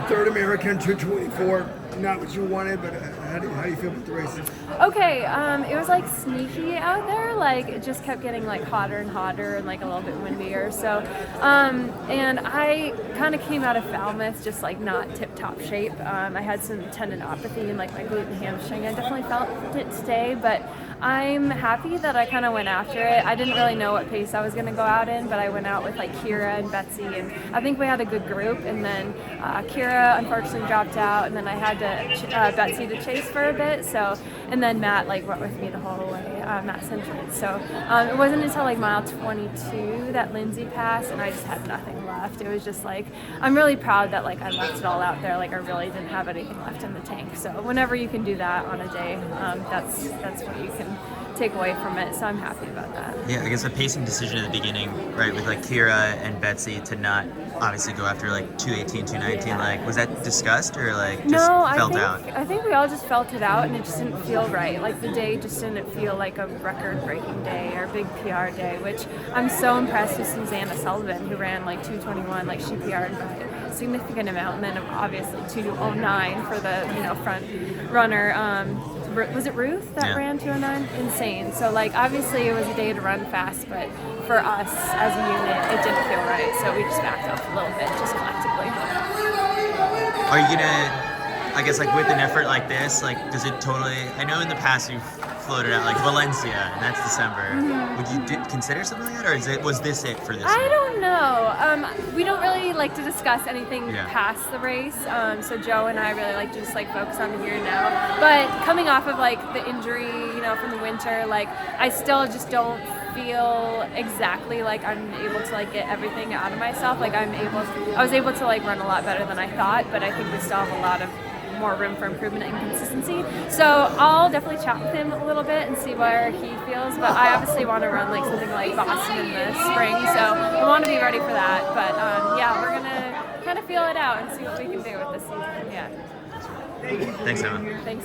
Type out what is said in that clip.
Third American, 224. Not what you wanted, but how do you feel about the race? Okay, it was like sneaky out there. Like it just kept getting like hotter and hotter and like a little bit windier. So, and I kind of came out of Falmouth just like not tip-top shape. I had some tendinopathy in like my glute and hamstring. I definitely felt it today, but I'm happy that I kind of went after it. I didn't really know what pace I was going to go out in, but I went out with like Kira and Betsy, and I think we had a good group. And then Kira unfortunately dropped out, and then I had to Betsy to chase for a bit. So, and then Matt like went with me the whole way, Matt Century. So it wasn't until like mile 22 that Lindsay passed, and I just had nothing left. It was just like I'm really proud that like I left it all out there. Like I really didn't have anything left in the tank. So whenever you can do that on a day, that's what you can take away from it. So I'm happy about that. Yeah, I guess a pacing decision at the beginning, right, with like Kira and Betsy to not obviously go after like 218, 219. Yeah. Like, was that discussed or like just No, felt out? I think we all just felt it out, and it just didn't feel right. Like the day just didn't feel like a record-breaking day or a big PR day, which I'm so impressed with Susanna Sullivan, who ran like 221. Like she PR'd by a significant amount, and then obviously 209 for the front runner. Was it Ruth that ran 209? Insane. So like obviously it was a day to run fast, but for us as a unit it didn't feel right, so we just backed off a little bit just collectively. Are you gonna, I guess like with an effort like this, like does it totally, I know in the past you've floated out like Valencia and that's December. Mm-hmm. Would you consider something like that, or was this it for this I year? don't know. We don't really like to discuss anything past the race. So Joe and I really like to just like focus on the here and now. But coming off of like the injury, from the winter, like I still just don't feel exactly like I'm able to like get everything out of myself. Like I was able to like run a lot better than I thought, but I think we still have a lot of more room for improvement and consistency. So I'll definitely chat with him a little bit and see where he feels, but I obviously want to run like something like Boston in the spring, so we want to be ready for that. But yeah, we're gonna kind of feel it out and see what we can do with this season. Yeah. Thanks, Emma. Thanks.